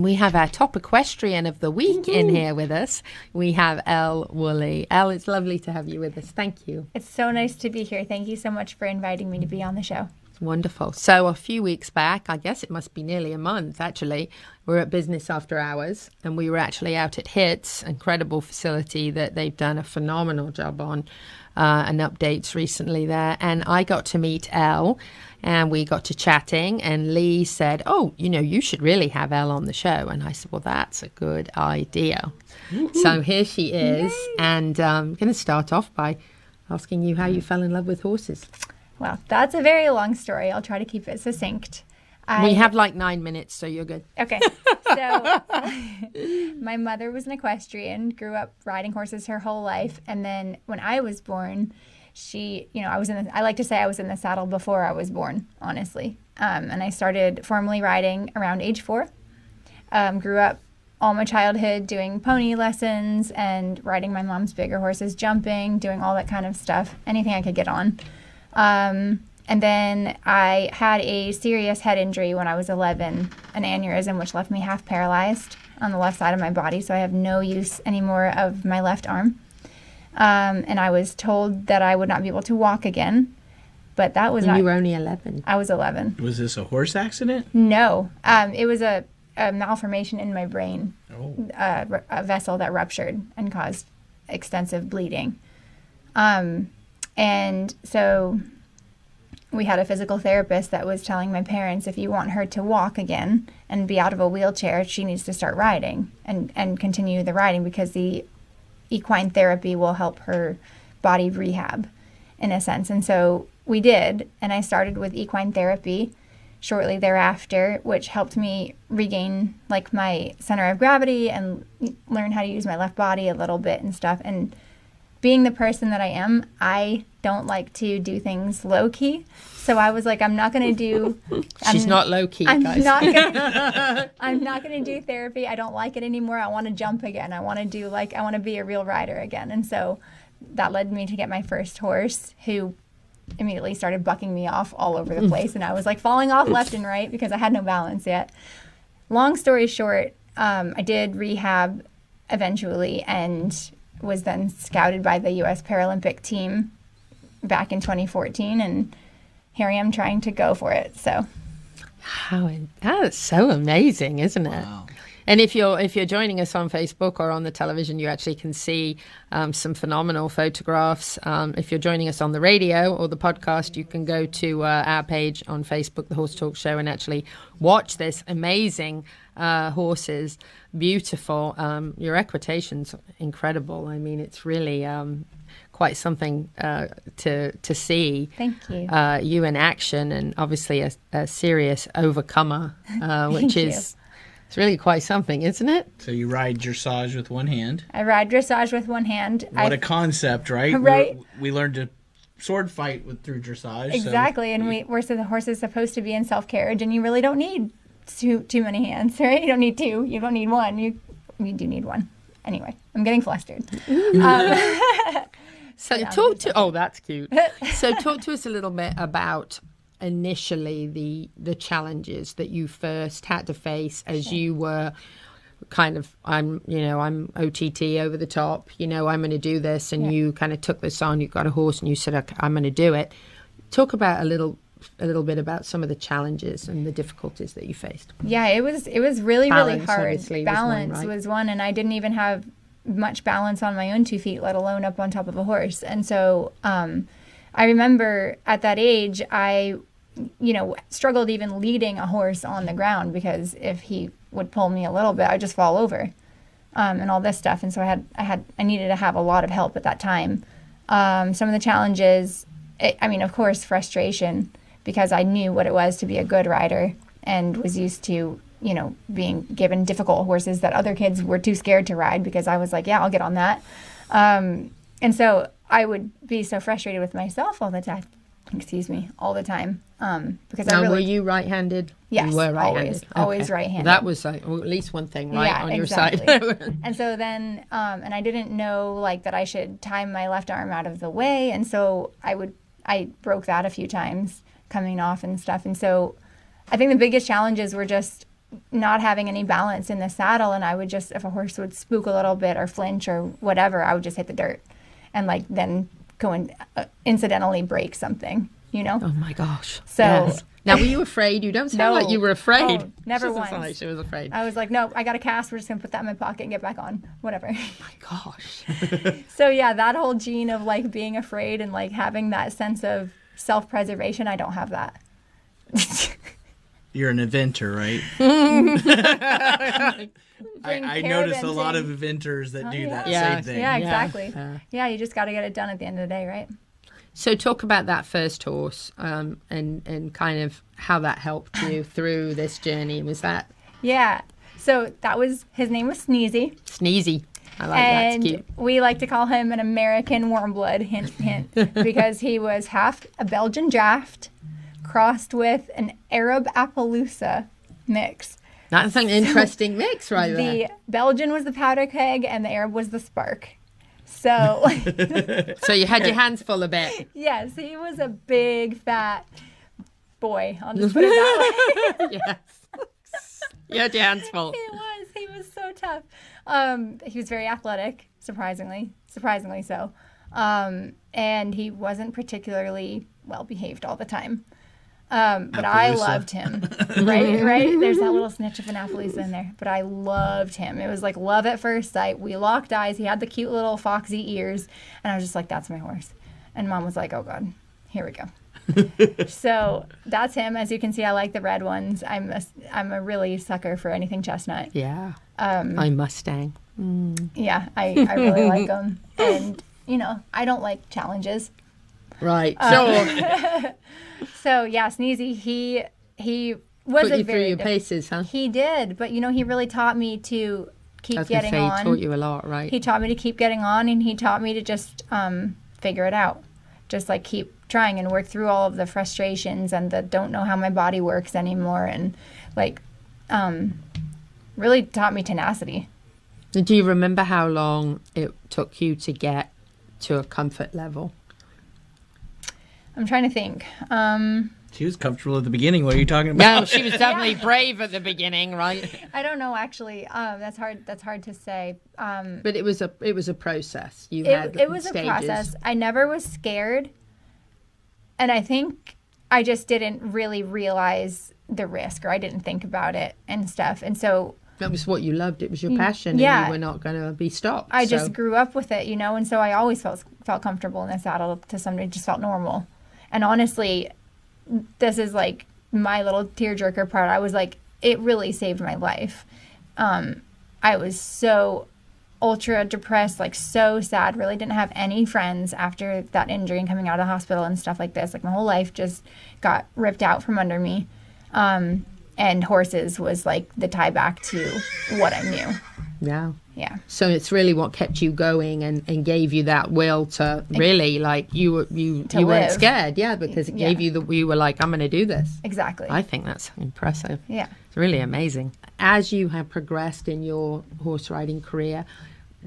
We have our top equestrian of the week in here with us. We have Elle Woolley. Elle, it's lovely to have you with us. Thank you. It's so nice to be here. Thank you so much for inviting me to be on the show. It's wonderful. So a few weeks back, I guess it must be nearly a month actually, we're at Business After Hours and we were actually out at HITS, incredible facility that they've done a phenomenal job on and updates recently there. And I got to meet Elle. And we got to chatting and Lee said, oh, you should really have Elle on the show. And I said, well, that's a good idea. Woo-hoo. So here she is. Yay. And I'm going to start off by asking you how you fell in love with horses. Well, that's a very long story. I'll try to keep it succinct. We have like 9 minutes, so you're good. Okay. So my mother was an equestrian, grew up riding horses her whole life. And then when I was born, I like to say I was in the saddle before I was born, honestly. And I started formally riding around age 4. Grew up all my childhood doing pony lessons and riding my mom's bigger horses, jumping, doing all that kind of stuff, anything I could get on. And then I had a serious head injury when I was 11, an aneurysm, which left me half paralyzed on the left side of my body. So I have no use anymore of my left arm. And I was told that I would not be able to walk again, but that was not... You were only 11. I was 11. Was this a horse accident? No. It was a malformation in my brain, a vessel that ruptured and caused extensive bleeding. And so we had a physical therapist that was telling my parents, if you want her to walk again and be out of a wheelchair, she needs to start riding and continue the riding because the equine therapy will help her body rehab in a sense. And so we did. And I started with equine therapy shortly thereafter, which helped me regain like my center of gravity and learn how to use my left body a little bit and stuff. And being the person that I am, I don't like to do things low key. So I was like, I'm not going to do... She's not low key, guys. I'm not going to do therapy. I don't like it anymore. I want to jump again. I want to be a real rider again. And so that led me to get my first horse, who immediately started bucking me off all over the place. And I was like falling off left and right because I had no balance yet. Long story short, I did rehab eventually and was then scouted by the U.S. Paralympic team back in 2014, and here I am trying to go for it. So, that's so amazing, isn't it? Wow. And if you're joining us on Facebook or on the television, you actually can see some phenomenal photographs. If you're joining us on the radio or the podcast, you can go to our page on Facebook, The Horse Talk Show, and actually watch this amazing horses. Beautiful. Your equitation's incredible. I mean, it's really quite something to see. Thank you. You in action, and obviously a serious overcomer, which is... It's really quite something, isn't it? So you ride dressage with one hand. I ride dressage with one hand. What a concept, right? Right. We learned to sword fight through dressage. Exactly, so the horse is supposed to be in self-carriage, and you really don't need too many hands, right? You don't need two. You don't need one. You do need one. Anyway, I'm getting flustered. So that's cute. So talk to us a little bit about initially the challenges that you first had to face as you were kind of, I'm OTT over the top, I'm going to do this, and you kind of took this on. You got a horse and you said, okay, I'm going to do it. Talk about a little bit about some of the challenges and the difficulties that you faced. Yeah, it was really, really hard. Balance was one, and I didn't even have much balance on my own 2 feet, let alone up on top of a horse. And so I remember at that age, I struggled even leading a horse on the ground, because if he would pull me a little bit, I'd just fall over, and all this stuff. And so I needed to have a lot of help at that time. Some of the challenges, of course, frustration, because I knew what it was to be a good rider and was used to, being given difficult horses that other kids were too scared to ride, because I was like, yeah, I'll get on that. And so I would be so frustrated with myself all the time. Because were you right-handed? Yes, you were right-handed. Always right-handed. That was at least one thing, right, on exactly. your side. And so then, and I didn't know that I should tie my left arm out of the way, and so I broke that a few times coming off and stuff. And so I think the biggest challenges were just not having any balance in the saddle, and I would just, if a horse would spook a little bit or flinch or whatever, I would just hit the dirt and like then go and incidentally break something, you know? Oh my gosh. So Yes. Now, were you afraid? You don't sound like you were afraid. Oh, never She doesn't once. sound like she was afraid. I was like, no, I got a cast. We're just gonna put that in my pocket and get back on, whatever. My gosh. So yeah, that whole gene of like being afraid and like having that sense of self-preservation, I don't have that. You're an eventer, right? I notice a lot of eventers that do that Yeah. same thing. Yeah, exactly. Yeah. Yeah, you just got to get it done at the end of the day, right? So talk about that first horse and kind of how that helped you through this journey. Was that Yeah. So that was, his name was Sneezy. Sneezy? I like that. And It's cute. we like to call him an American warm blood, hint, hint, because he was half a Belgian draft crossed with an Arab Appaloosa mix. That's an interesting mix right there. The Belgian was the powder keg and the Arab was the spark. So, So you had your hands full a bit. yes, he was a big, fat boy. I'll just put it that way. Yes. You had your hands full. He was so tough. He was very athletic, surprisingly so. And he wasn't particularly well behaved all the time. But I Appaloosa. loved him. Right? There's that little snitch of an Appaloosa in there. But I loved him. It was like love at first sight. We locked eyes. He had the cute little foxy ears. And I was just like, that's my horse. And Mom was like, oh, God, here we go. So that's him. As you can see, I like the red ones. I'm a really sucker for anything chestnut. Yeah. My Mustang. Yeah, I really like them. And, you know, I don't like challenges. Right. Sure. So, yeah, Sneezy, he was Put a you through very your paces, huh? He did, but you know, he really taught me to I keep was going to getting say he on. taught you a lot, right? He taught me to keep getting on, and he taught me to just figure it out. Just like keep trying and work through all of the frustrations and the don't know how my body works anymore, and like really taught me tenacity. Do you remember how long it took you to get to a comfort level? I'm trying to think. She was comfortable at the beginning. What are you talking about? No, she was definitely brave at the beginning, right? I don't know actually. That's hard to say. But it was a process. It was stages. a process. I never was scared, and I think I just didn't really realize the risk, or I didn't think about it and stuff. And so That was what you loved. It was your passion, yeah. and you were not going to be stopped. I so. just grew up with it, you know, and so I always felt comfortable in the saddle to somebody, just felt normal. And honestly, this is like my little tearjerker part. I was like, it really saved my life. I was so ultra depressed, like so sad, really didn't have any friends after that injury and coming out of the hospital and stuff like this. Like my whole life just got ripped out from under me. And horses was like the tie back to what I knew. Yeah. Yeah. So it's really what kept you going and gave you that will to really, like, you weren't live. scared, yeah, because it gave you you were like, I'm going to do this. Exactly. I think that's impressive. Yeah. It's really amazing. As you have progressed in your horse riding career,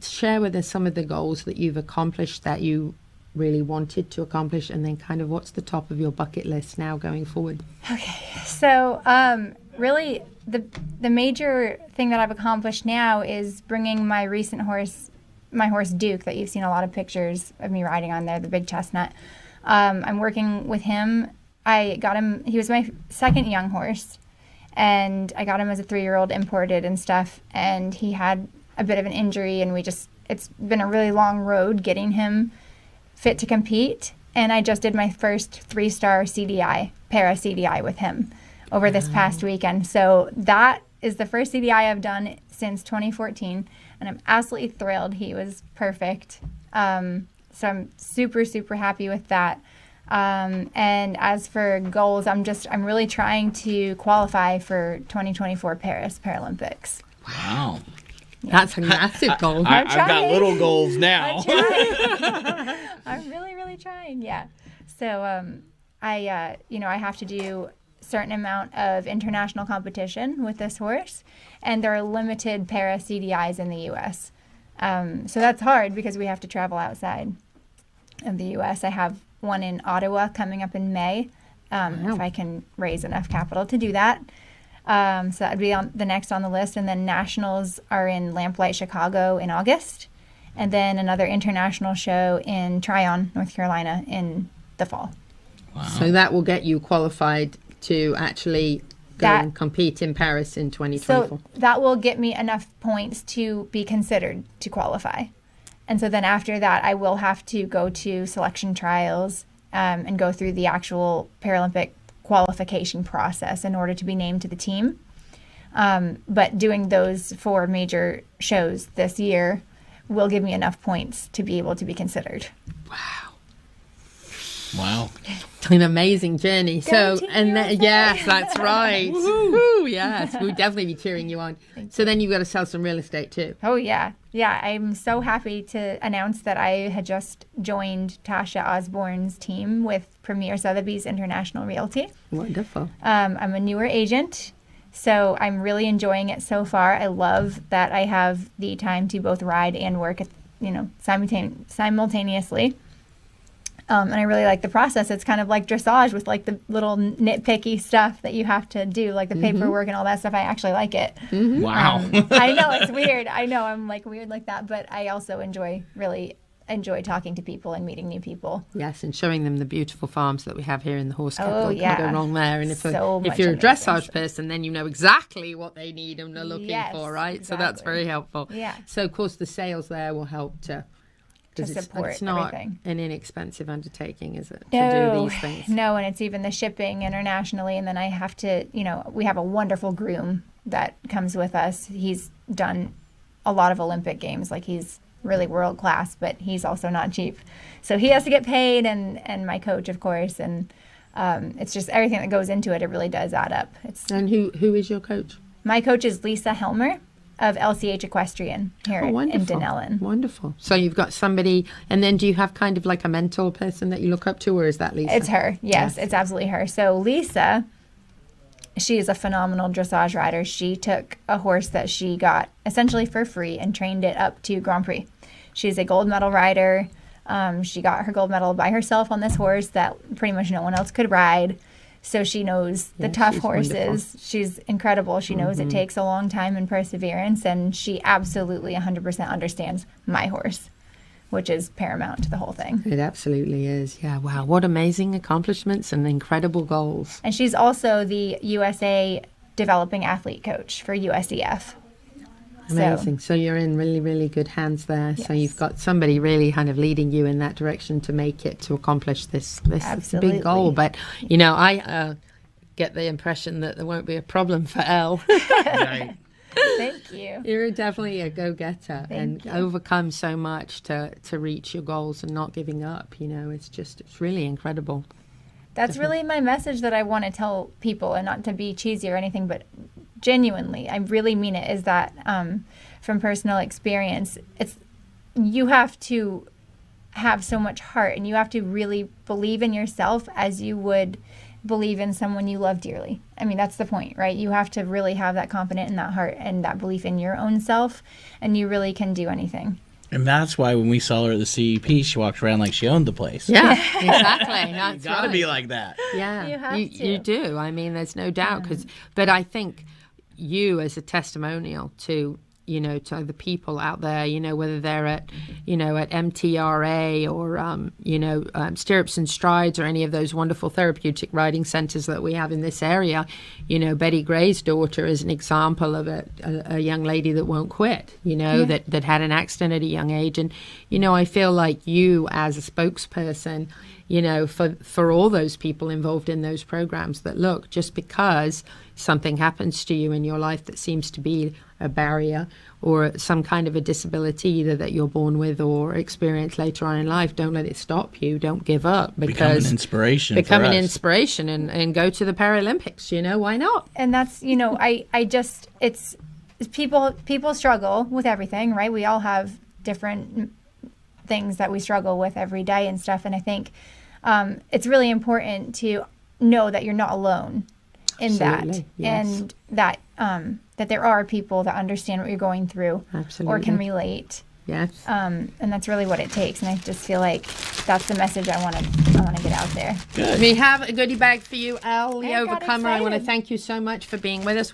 share with us some of the goals that you've accomplished that you really wanted to accomplish, and then kind of what's the top of your bucket list now going forward? Okay. So, really, the major thing that I've accomplished now is bringing my recent horse, my horse Duke, that you've seen a lot of pictures of me riding on there, the big chestnut. I'm working with him. I got him, he was my second young horse, and I got him as a 3-year-old imported and stuff, and he had a bit of an injury, and it's been a really long road getting him fit to compete. And I just did my first 3-star CDI, para CDI with him over this past weekend. So that is the first CDI I've done since 2014, and I'm absolutely thrilled. He was perfect. So I'm super, super happy with that. And as for goals, I'm really trying to qualify for 2024 Paris Paralympics. Wow. That's a massive goal. I've got little goals now. I'm really, really trying. Yeah. So I have to do a certain amount of international competition with this horse, and there are limited para CDIs in the U.S. So that's hard because we have to travel outside of the U.S. I have one in Ottawa coming up in May, if I can raise enough capital to do that. So that would be on the next on the list. And then nationals are in Lamplight, Chicago in August. And then another international show in Tryon, North Carolina in the fall. Wow. So that will get you qualified to actually go and compete in Paris in 2024. So that will get me enough points to be considered to qualify. And so then after that, I will have to go to selection trials and go through the actual Paralympic qualification process in order to be named to the team. But doing those 4 major shows this year will give me enough points to be able to be considered. Wow. An amazing journey. Go So, Team and USA. yes, that's right. Woo, yes, we'll definitely be cheering you on. So then you've got to sell some real estate too. Oh, yeah. Yeah, I'm so happy to announce that I had just joined Tasha Osborne's team with Premier Sotheby's International Realty. Wonderful. I'm a newer agent, so I'm really enjoying it so far. I love that I have the time to both ride and work at, simultaneously. And I really like the process. It's kind of like dressage with like the little nitpicky stuff that you have to do, like the paperwork and all that stuff. I actually like it. Wow. I know it's weird. I know I'm like weird like that, but I also really enjoy talking to people and meeting new people. Yes, and showing them the beautiful farms that we have here in the horse capital. Oh, yeah. Can't go wrong there. And if you're a amazing dressage stuff. person, then you know exactly what they need and are looking Yes, for, right? So that's exactly. very helpful. Yeah. So of course the sales there will help to 'cause support it's not everything. an inexpensive undertaking, is it, No, to do these things? No, and it's even the shipping internationally, and then I have to, we have a wonderful groom that comes with us. He's done a lot of Olympic games, like he's really world class, but he's also not cheap. So he has to get paid, and my coach, of course, and it's just everything that goes into it. It really does add up. And who is your coach? My coach is Lisa Helmer of LCH Equestrian here in Dunellen. Wonderful. So you've got somebody, and then do you have kind of like a mentor person that you look up to, or is that Lisa? It's her. Yes, it's absolutely her. So Lisa, she is a phenomenal dressage rider. She took a horse that she got essentially for free and trained it up to Grand Prix. She's a gold medal rider. She got her gold medal by herself on this horse that pretty much no one else could ride. So she knows the tough horses. Wonderful. She's incredible. She knows it takes a long time and perseverance, and she absolutely 100% understands my horse, which is paramount to the whole thing. It absolutely is. Yeah. Wow. What amazing accomplishments and incredible goals. And she's also the USA Developing Athlete Coach for USEF. Amazing. So you're in really, really good hands there. So Yes. you've got somebody really kind of leading you in that direction to make it, to accomplish this Absolutely. big goal. But, I get the impression that there won't be a problem for Elle. Right. Thank you. You're definitely a go-getter and you. overcome so much to reach your goals and not giving up. It's really incredible. That's really my message that I want to tell people, and not to be cheesy or anything, but genuinely, I really mean it, is that from personal experience, you have to have so much heart, and you have to really believe in yourself as you would believe in someone you love dearly. I mean, that's the point, right? You have to really have that confidence and that heart and that belief in your own self, and you really can do anything. And that's why when we saw her at the CEP, she walked around like she owned the place. Yeah, exactly. That's You got to right. be like that. Yeah, You have you to. do. I mean, there's no doubt. But I think you as a testimonial to to other people out there, whether they're at MTRA or Stirrups and Strides or any of those wonderful therapeutic riding centers that we have in this area. Betty Gray's daughter is an example of a young lady that won't quit. That had an accident at a young age, and I feel like you as a spokesperson, for all those people involved in those programs, that look, just because something happens to you in your life that seems to be a barrier or some kind of a disability, either that you're born with or experience later on in life, don't let it stop you. Don't give up. Become an inspiration. Become for an us. inspiration and go to the Paralympics. Why not? And that's, it's people struggle with everything, right? We all have different things that we struggle with every day and stuff. And I think it's really important to know that you're not alone in Absolutely, that, yes. and that there are people that understand what you're going through Absolutely. or can relate. Yes. And that's really what it takes. And I just feel like that's the message I want to get out there. Good. We have a goodie bag for you, Elle, the I got Overcomer. I want to excited. thank you so much for being with us.